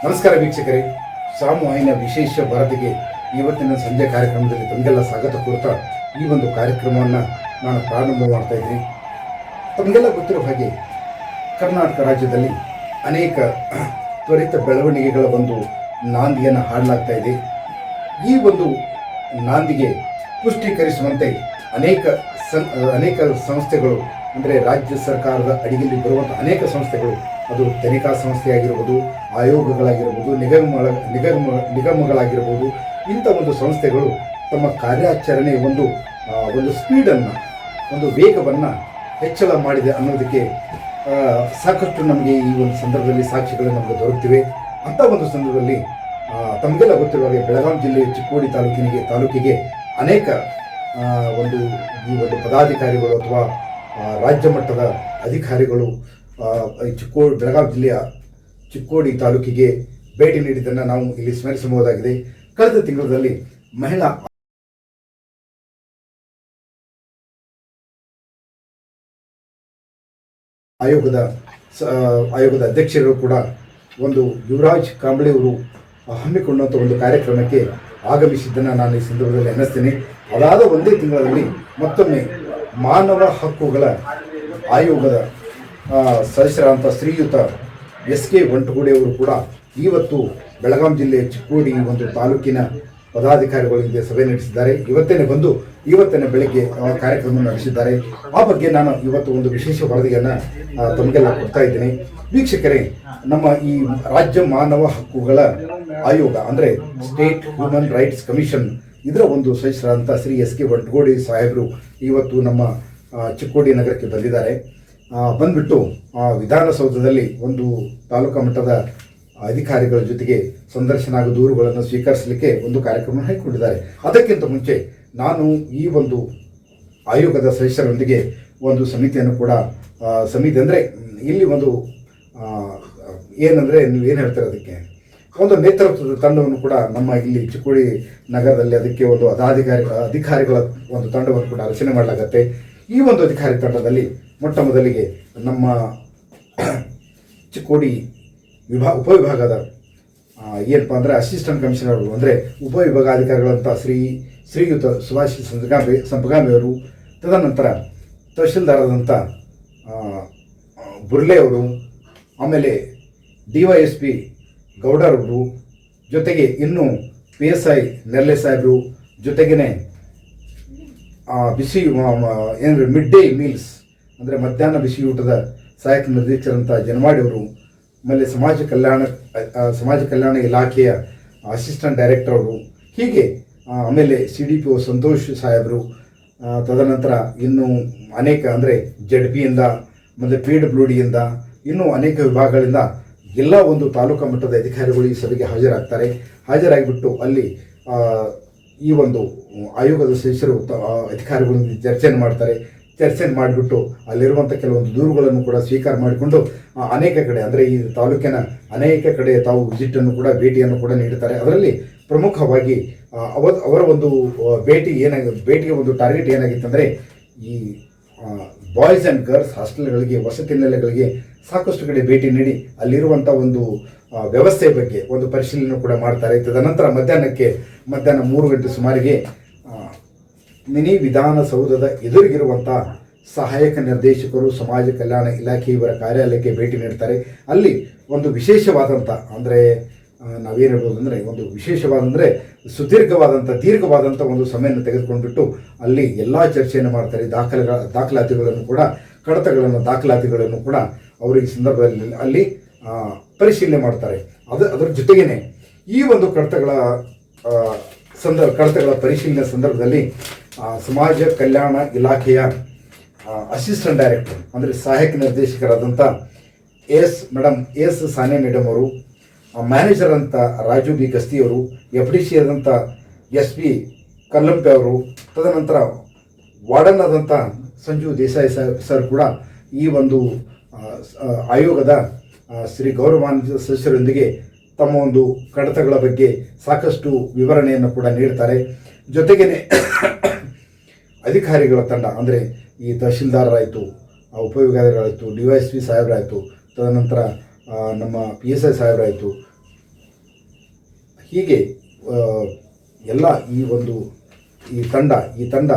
ನಮಸ್ಕಾರ ವೀಕ್ಷಕರೇ, ಸಾಮೂಹಿಕ ವಿಶೇಷ ವರದಿಗೆ ಇವತ್ತಿನ ಸಂಜೆ ಕಾರ್ಯಕ್ರಮದಲ್ಲಿ ತಮಗೆಲ್ಲ ಸ್ವಾಗತ ಕೋರ್ತಾ ಈ ಒಂದು ಕಾರ್ಯಕ್ರಮವನ್ನು ನಾನು ಪ್ರಾರಂಭ ಮಾಡ್ತಾ ಇದ್ದೀನಿ. ತಮಗೆಲ್ಲ ಗೊತ್ತಿರೋ ಹಾಗೆ ಕರ್ನಾಟಕ ರಾಜ್ಯದಲ್ಲಿ ಅನೇಕ ತ್ವರಿತ ಬೆಳವಣಿಗೆಗಳ ಒಂದು ನಾಂದಿಯನ್ನು ಹಾಡಲಾಗ್ತಾ ಇದೆ. ಈ ಒಂದು ನಾಂದಿಗೆ ಪುಷ್ಟೀಕರಿಸುವಂತೆ ಅನೇಕ ಸಂಸ್ಥೆಗಳು, ಅಂದರೆ ರಾಜ್ಯ ಸರ್ಕಾರದ ಅಡಿಯಲ್ಲಿ ಬರುವಂಥ ಅನೇಕ ಸಂಸ್ಥೆಗಳು, ಅದು ತನಿಖಾ ಸಂಸ್ಥೆಯಾಗಿರ್ಬೋದು, ಆಯೋಗಗಳಾಗಿರ್ಬೋದು, ನಿಗಮಗಳಾಗಿರ್ಬೋದು, ಇಂಥ ಒಂದು ಸಂಸ್ಥೆಗಳು ತಮ್ಮ ಕಾರ್ಯಾಚರಣೆ ಒಂದು ಸ್ಪೀಡನ್ನು, ಒಂದು ವೇಗವನ್ನು ಹೆಚ್ಚಳ ಮಾಡಿದೆ ಅನ್ನೋದಕ್ಕೆ ಸಾಕಷ್ಟು ನಮಗೆ ಈ ಒಂದು ಸಂದರ್ಭದಲ್ಲಿ ಸಾಕ್ಷಿಗಳು ನಮಗೆ ದೊರಕ್ತಿವೆ. ಅಂಥ ಒಂದು ಸಂದರ್ಭದಲ್ಲಿ ತಮಗೆಲ್ಲ ಗೊತ್ತಿರುವ ಹಾಗೆ ಬೆಳಗಾವಿ ಜಿಲ್ಲೆಯ ಚಿಕ್ಕೋಡಿ ತಾಲೂಕಿಗೆ ಅನೇಕ ಈ ಒಂದು ಪದಾಧಿಕಾರಿಗಳು ಅಥವಾ ರಾಜ್ಯ ಮಟ್ಟದ ಅಧಿಕಾರಿಗಳು ಬೆಳಗಾವಿ ಜಿಲ್ಲೆಯ ಚಿಕ್ಕೋಡಿ ತಾಲೂಕಿಗೆ ಭೇಟಿ ನೀಡಿದ್ದನ್ನು ನಾವು ಇಲ್ಲಿ ಸ್ಮರಿಸಬಹುದಾಗಿದೆ. ಕಳೆದ ತಿಂಗಳಲ್ಲಿ ಮಹಿಳಾ ಆಯೋಗದ ಅಧ್ಯಕ್ಷರು ಕೂಡ ಒಂದು ಯುವರಾಜ್ ಕಾಂಬ್ಳೆ ಅವರು ಹಮ್ಮಿಕೊಂಡಂಥ ಒಂದು ಕಾರ್ಯಕ್ರಮಕ್ಕೆ ಆಗಮಿಸಿದ್ದನ್ನು ನಾನು ಈ ಸಂದರ್ಭದಲ್ಲಿ ಅನ್ನಿಸ್ತೇನೆ. ಅದಾದ ಒಂದೇ ತಿಂಗಳಲ್ಲಿ ಮತ್ತೊಮ್ಮೆ ಮಾನವ ಹಕ್ಕುಗಳ ಆಯೋಗದ ಸದಸ್ಯರಾದಂಥ ಶ್ರೀಯುತ ಎಸ್.ಕೆ. ವಂಟಗುಡಿ ಅವರು ಕೂಡ ಇವತ್ತು ಬೆಳಗಾವಿ ಜಿಲ್ಲೆಯ ಚಿಕ್ಕೋಡಿ ಒಂದು ತಾಲೂಕಿನ ಪದಾಧಿಕಾರಿಗಳಿಗೆ ಸಭೆ ನಡೆಸಿದ್ದಾರೆ. ಇವತ್ತೇ ಬೆಳಗ್ಗೆ ಕಾರ್ಯಕ್ರಮ ನಡೆಸಿದ್ದಾರೆ. ಆ ಬಗ್ಗೆ ನಾನು ಇವತ್ತು ಒಂದು ವಿಶೇಷ ವರದಿಯನ್ನು ತಮಗೆಲ್ಲ ಕೊಡ್ತಾ ಇದ್ದೇನೆ. ವೀಕ್ಷಕರೇ, ನಮ್ಮ ಈ ರಾಜ್ಯ ಮಾನವ ಹಕ್ಕುಗಳ ಆಯೋಗ ಅಂದರೆ ಸ್ಟೇಟ್ ಹ್ಯೂಮನ್ ರೈಟ್ಸ್ ಕಮಿಷನ್, ಇದರ ಒಂದು ಸದಸ್ಯರಾದಂಥ ಶ್ರೀ ಎಸ್.ಕೆ. ವಂಟಗುಡಿ ಸಾಹೇಬರು ಇವತ್ತು ನಮ್ಮ ಚಿಕ್ಕೋಡಿ ನಗರಕ್ಕೆ ಬಂದಿದ್ದಾರೆ. ಬಂದ್ಬಿಟ್ಟು ವಿಧಾನಸೌಧದಲ್ಲಿ ಒಂದು ತಾಲೂಕಾ ಮಟ್ಟದ ಅಧಿಕಾರಿಗಳ ಜೊತೆಗೆ ಸಂದರ್ಶನ ಹಾಗೂ ದೂರುಗಳನ್ನು ಸ್ವೀಕರಿಸಲಿಕ್ಕೆ ಒಂದು ಕಾರ್ಯಕ್ರಮ ಹಮ್ಮಿಕೊಂಡಿದ್ದಾರೆ. ಅದಕ್ಕಿಂತ ಮುಂಚೆ ನಾನು ಈ ಒಂದು ಆಯೋಗದ ಸದಸ್ಯರೊಂದಿಗೆ ಒಂದು ಸಮಿತಿಯನ್ನು ಕೂಡ ಸಮಿತಿ ಅಂದರೆ ಇಲ್ಲಿ ಒಂದು ಏನಂದರೆ ನೀವೇನು ಹೇಳ್ತಾರೆ, ಅದಕ್ಕೆ ಒಂದು ನೇತೃತ್ವದ ತಂಡವನ್ನು ಕೂಡ ನಮ್ಮ ಇಲ್ಲಿ ಚಿಕ್ಕೋಡಿ ನಗರದಲ್ಲಿ ಅದಕ್ಕೆ ಒಂದು ಅಧಿಕಾರಿಗಳ ಒಂದು ತಂಡವನ್ನು ಕೂಡ ರಚನೆ ಮಾಡಲಾಗುತ್ತೆ. ಈ ಒಂದು ಅಧಿಕಾರಿ ತಂಡದಲ್ಲಿ ಮೊಟ್ಟ ಮೊದಲಿಗೆ ನಮ್ಮ ಚಿಕ್ಕೋಡಿ ಉಪವಿಭಾಗದ ಏನಪ್ಪ ಅಂದರೆ ಅಸಿಸ್ಟೆಂಟ್ ಕಮಿಷನರ್ ಅಂದರೆ ಉಪವಿಭಾಗಾಧಿಕಾರಿಗಳಂಥ ಶ್ರೀಯುತ ಸುಭಾಷ್ ಸಂಪಗಾಮಿ ಅವರು, ತದನಂತರ ತಹಶೀಲ್ದಾರರಾದಂಥ ಬುರ್ಲೆ ಅವರು, ಆಮೇಲೆ DYSP ಗೌಡರವರು, ಜೊತೆಗೆ ಇನ್ನು PSI ನೆರ್ಲೆ ಸಾಹೇಬರು, ಜೊತೆಗೇ ಬಿಸಿ ಮಿಡ್ ಡೇ ಮೀಲ್ಸ್ ಅಂದರೆ ಮಧ್ಯಾಹ್ನ ಬಿಸಿ ಊಟದ ಸಹಾಯಕ ನಿರ್ದೇಶಕರಂಥ ಜನವಾಡಿ ಅವರು, ಆಮೇಲೆ ಸಮಾಜ ಕಲ್ಯಾಣ ಇಲಾಖೆಯ ಅಸಿಸ್ಟೆಂಟ್ ಡೈರೆಕ್ಟರ್ ಅವರು, ಹೀಗೆ ಆಮೇಲೆ CDPO ಸಂತೋಷ್ ಸಾಹೇಬರು, ತದನಂತರ ಇನ್ನು ಅನೇಕ ಅಂದರೆ ZP-ಯಿಂದ ಮತ್ತು PWD-ಯಿಂದ ಇನ್ನೂ ಅನೇಕ ವಿಭಾಗಗಳಿಂದ ಎಲ್ಲ ಒಂದು ತಾಲೂಕಾ ಮಟ್ಟದ ಅಧಿಕಾರಿಗಳು ಈ ಸಭೆಗೆ ಹಾಜರಾಗಿಬಿಟ್ಟು ಅಲ್ಲಿ ಈ ಒಂದು ಆಯೋಗದ ಸದಸ್ಯರು ಅಧಿಕಾರಿಗಳೊಂದಿಗೆ ಚರ್ಚೆಯನ್ನು ಮಾಡ್ತಾರೆ. ಚರ್ಚೆಯನ್ನು ಮಾಡಿಬಿಟ್ಟು ಅಲ್ಲಿರುವಂಥ ಕೆಲವೊಂದು ದೂರುಗಳನ್ನು ಕೂಡ ಸ್ವೀಕಾರ ಮಾಡಿಕೊಂಡು ಅನೇಕ ಕಡೆ ಅಂದರೆ ಈ ತಾಲೂಕಿನ ಅನೇಕ ಕಡೆ ತಾವು ಭೇಟಿಯನ್ನು ಕೂಡ ನೀಡುತ್ತಾರೆ. ಅದರಲ್ಲಿ ಪ್ರಮುಖವಾಗಿ ಅವರ ಒಂದು ಭೇಟಿಗೆ ಒಂದು ಟಾರ್ಗೆಟ್ ಏನಾಗಿತ್ತಂದರೆ ಈ ಬಾಯ್ಸ್ ಆ್ಯಂಡ್ ಗರ್ಲ್ಸ್ ಹಾಸ್ಟೆಲ್ಗಳಿಗೆ, ವಸತಿ ನಿಲಯಗಳಿಗೆ ಸಾಕಷ್ಟು ಕಡೆ ಭೇಟಿ ನೀಡಿ ಅಲ್ಲಿರುವಂಥ ಒಂದು ವ್ಯವಸ್ಥೆ ಬಗ್ಗೆ ಒಂದು ಪರಿಶೀಲನೆ ಕೂಡ ಮಾಡ್ತಾರೆ. ತದನಂತರ ಮಧ್ಯಾಹ್ನ 3 ಗಂಟೆ ಸುಮಾರಿಗೆ ಮಿನಿ ವಿಧಾನಸೌಧದ ಎದುರಿಗಿರುವಂಥ ಸಹಾಯಕ ನಿರ್ದೇಶಕರು, ಸಮಾಜ ಕಲ್ಯಾಣ ಇಲಾಖೆ ಇವರ ಕಾರ್ಯಾಲಯಕ್ಕೆ ಭೇಟಿ ನೀಡ್ತಾರೆ. ಅಲ್ಲಿ ಒಂದು ವಿಶೇಷವಾದಂಥ ಅಂದರೆ ನಾವೇನು ಹೇಳ್ಬೋದು ಅಂದರೆ ಒಂದು ವಿಶೇಷವಾದಂದರೆ ದೀರ್ಘವಾದಂಥ ಒಂದು ಸಮಯವನ್ನು ತೆಗೆದುಕೊಂಡ್ಬಿಟ್ಟು ಅಲ್ಲಿ ಎಲ್ಲ ಚರ್ಚೆಯನ್ನು ಮಾಡ್ತಾರೆ. ದಾಖಲಾತಿಗಳನ್ನು ಕೂಡ ದಾಖಲಾತಿಗಳನ್ನು ಕೂಡ ಅವರು ಈ ಸಂದರ್ಭದಲ್ಲಿ ಅಲ್ಲಿ ಪರಿಶೀಲನೆ ಮಾಡ್ತಾರೆ. ಅದರ ಜೊತೆಗೇ ಈ ಒಂದು ಕಡತಗಳ ಪರಿಶೀಲನೆ ಸಂದರ್ಭದಲ್ಲಿ ಸಮಾಜ ಕಲ್ಯಾಣ ಇಲಾಖೆಯ ಅಸಿಸ್ಟೆಂಟ್ ಡೈರೆಕ್ಟರ್ ಅಂದರೆ ಸಹಾಯಕ ನಿರ್ದೇಶಕರಾದಂಥ ಎಸ್ ಸಾನೆ ಮೇಡಮ್ ಅವರು, ಮ್ಯಾನೇಜರ್ ಅಂತ ರಾಜು ಬಿ ಗಸ್ತಿ ಅವರು, FDC ಆದಂಥ SP ಕಲ್ಲಂಪೆ ಅವರು, ತದನಂತರ ವಾರ್ಡನ್ ಆದಂಥ ಸಂಜು ದೇಸಾಯಿ ಸರ್ ಕೂಡ ಈ ಒಂದು ಆಯೋಗದ ಶ್ರೀ ಗೌರವಾನ್ವಿತ ಸದಸ್ಯರೊಂದಿಗೆ ತಮ್ಮ ಒಂದು ಕಡತಗಳ ಬಗ್ಗೆ ಸಾಕಷ್ಟು ವಿವರಣೆಯನ್ನು ಕೂಡ ನೀಡ್ತಾರೆ. ಜೊತೆಗೇ ಅಧಿಕಾರಿಗಳ ತಂಡ ಅಂದರೆ ಈ ತಹಶೀಲ್ದಾರರಾಯಿತು, ಉಪವಿಭಾಗಾಧಿಕಾರಿಗಳಾಯಿತು, DYSP ಸಾಹೇಬರಾಯಿತು, ತದನಂತರ ನಮ್ಮ PSI ಸಾಹೇಬರಾಯಿತು, ಹೀಗೆ ಎಲ್ಲ ಈ ತಂಡ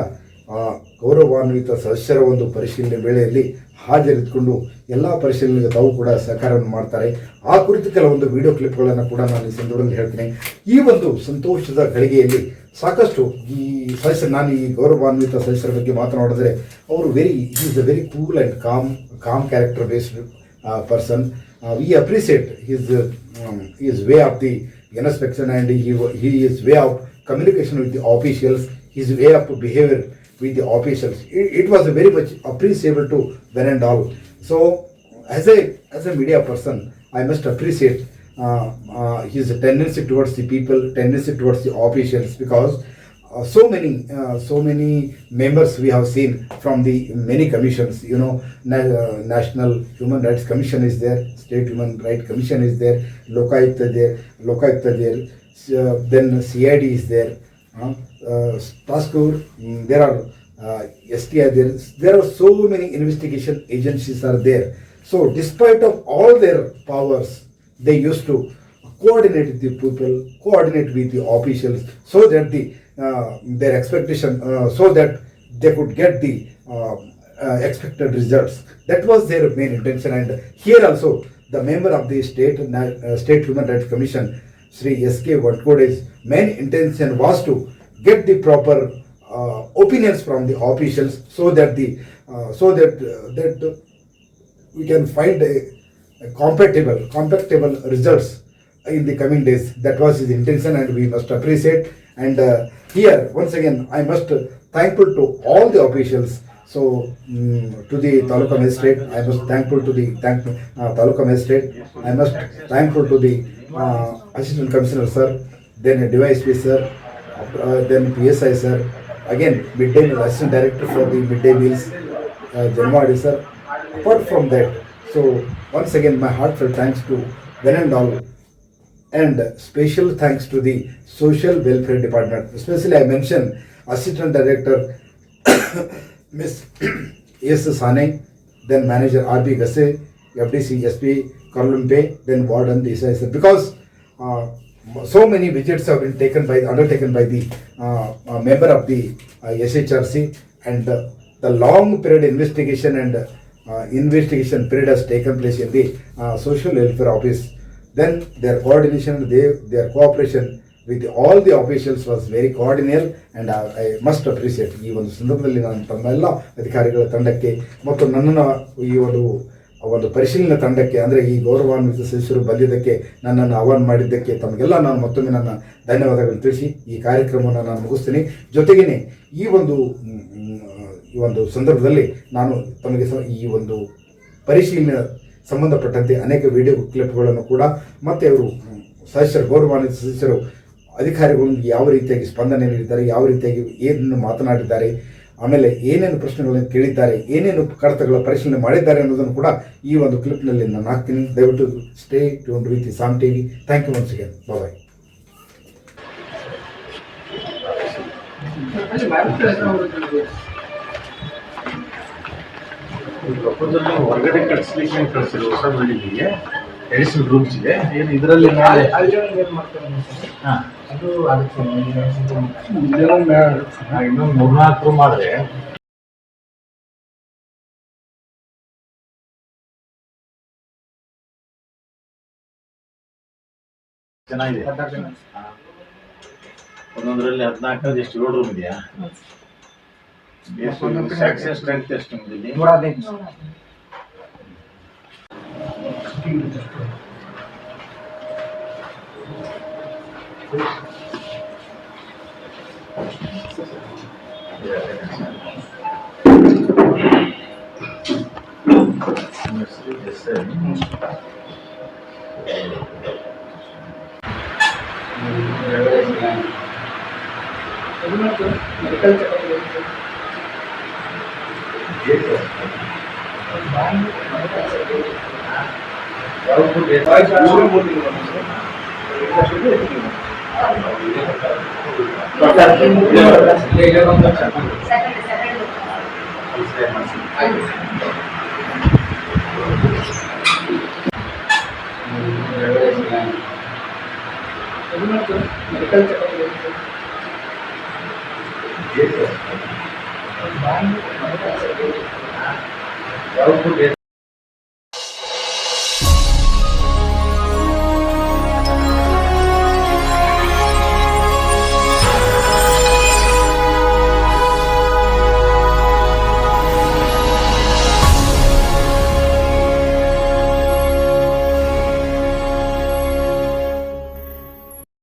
ಗೌರವಾನ್ವಿತ ಸದಸ್ಯರ ಒಂದು ಪರಿಶೀಲನೆ ವೇಳೆಯಲ್ಲಿ ಹಾಜರಿದ್ದುಕೊಂಡು ಎಲ್ಲ ಪರಿಶೀಲನೆಗೆ ತಾವು ಕೂಡ ಸಹಕಾರವನ್ನು ಮಾಡ್ತಾರೆ. ಆ ಕುರಿತು ಕೆಲವೊಂದು ವಿಡಿಯೋ ಕ್ಲಿಪ್ಗಳನ್ನು ಕೂಡ ನಾನು ಈ ಸಂದರ್ಭದಲ್ಲಿ ಹೇಳ್ತೀನಿ. ಈ ಒಂದು ಸಂತೋಷದ ಗಳಿಗೆಯಲ್ಲಿ ಸಾಕಷ್ಟು ಈ ಸದಸ್ಯರು, ನಾನು ಈ ಗೌರವಾನ್ವಿತ ಸದಸ್ಯರ ಬಗ್ಗೆ ಮಾತನಾಡಿದರೆ ಅವರು is a very cool and calm character based person. We appreciate his way of the inspection and his way of communication with the officials, his way of behavior with the officials. It was very much appreciable to one and all. So as a media person, I must appreciate his tendency towards the people, tendency towards the officials, because so many members we have seen from the many commissions. National Human Rights Commission is there, State Human Rights Commission is there, Lokayukta there, then CID is there, task force, there are STI there. There are so many investigation agencies are there. So despite of all their powers, they used to coordinate with the people, coordinate with the officials, so that their expectation, so that they could get the expected results. That was their main intention. And here also, the member of the State Human Rights Commission, Sri S.K. Vatkode's main intention was to get the proper opinions from the officials, so that we can find a compatible results in the coming days. That was his intention, and we must appreciate. And here once again I must thankful to all the officials. So to the Taluka Magistrate, I must thankful to the Taluka Magistrate. I must thankful to the Assistant Commissioner sir, then DYSP sir, then PSI sir, again midday meal Assistant Director for the midday meals, Janwadi sir. Apart from that, so once again my heartfelt thanks to one and all, and special thanks to the Social Welfare Department. Especially I mention Assistant Director Miss S. Sane, then Manager R.B. Gasse, FDC SP Karlumpe, then Warden Desai sir, because so many visits have been undertaken by the member of the SHRC, and the long period investigation period has taken place in the Social Welfare Office. Then their coordination, their cooperation with all the officials was very cordial, and I must appreciate. ಈ ಒಂದು ಸಂದರ್ಭದಲ್ಲಿ ನಾನು ತಮ್ಮೆಲ್ಲ ಅಧಿಕಾರಿಗಳ ತಂಡಕ್ಕೆ ಮತ್ತು ನನ್ನನ್ನು ಈ ಒಂದು ಪರಿಶೀಲನೆ ತಂಡಕ್ಕೆ, ಅಂದರೆ ಈ ಗೌರವಾನ್ವಿತ ಸದಸ್ಯರು ಬಂದಿದ್ದಕ್ಕೆ, ನನ್ನನ್ನು ಆಹ್ವಾನ ಮಾಡಿದ್ದಕ್ಕೆ ತಮಗೆಲ್ಲ ನಾನು ಮತ್ತೊಮ್ಮೆ ನನ್ನ ಧನ್ಯವಾದಗಳನ್ನು ತಿಳಿಸಿ ಈ ಕಾರ್ಯಕ್ರಮವನ್ನು ನಾನು ಮುಗಿಸ್ತೀನಿ. ಜೊತೆಗೇ ಈ ಒಂದು ಸಂದರ್ಭದಲ್ಲಿ ನಾನು ತಮಗೆ ಈ ಒಂದು ಪರಿಶೀಲನೆ ಸಂಬಂಧಪಟ್ಟಂತೆ ಅನೇಕ ವಿಡಿಯೋ ಕ್ಲಿಪ್ಗಳನ್ನು ಕೂಡ, ಮತ್ತು ಅವರು ಗೌರವಾನ್ವಿತ ಸದಸ್ಯರು ಅಧಿಕಾರಿಗಳು ಯಾವ ರೀತಿಯಾಗಿ ಸ್ಪಂದನೆ ನೀಡಿದ್ದಾರೆ, ಯಾವ ರೀತಿಯಾಗಿ ಏನನ್ನು ಮಾತನಾಡಿದ್ದಾರೆ, ಆಮೇಲೆ ಏನೇನು ಪ್ರಶ್ನೆಗಳನ್ನು ಕೇಳಿದ್ದಾರೆ, ಏನೇನು ಕಡತಗಳ ಪರಿಶೀಲನೆ ಮಾಡಿದ್ದಾರೆ ಅನ್ನೋದನ್ನು ಕೂಡ ಈ ಒಂದು ಕ್ಲಿಪ್ನಲ್ಲಿ ನಾನು ಹಾಕ್ತೀನಿ. ದಯವಿಟ್ಟು stay tuned with Sam TV. Thank you once again. Bye. ಹೊರಗಡೆ ಕಳಿಸ್ಲಿಕ್ಕೆ ಕಳಿಸಿದ್ರು ಹೊಸ ಬಿಲ್ಡಿಂಗಿಗೆ ಎಡಿಷನಲ್ ರೂಮ್ಸ್ ಇದೆ. ಏನು ಇದರಲ್ಲಿ ಇನ್ನೊಂದು 3-4 ರೂಮ್ ಆದರೆ ಚೆನ್ನಾಗಿದೆ. ಒಂದೊಂದರಲ್ಲಿ 14 ಎಷ್ಟು 7 ರೂಮ್ ಇದೆಯಾ? ಸ್ಯಾಕ್ಷನ್ ಸ್ಟ್ರೆಂತ್ ಎಷ್ಟು ನಿಮ್ಮಲ್ಲಿ? 115. ಮೆಡಿಕಲ್ ಚೆಕಪ್ ಯಾವ ಫುಡ್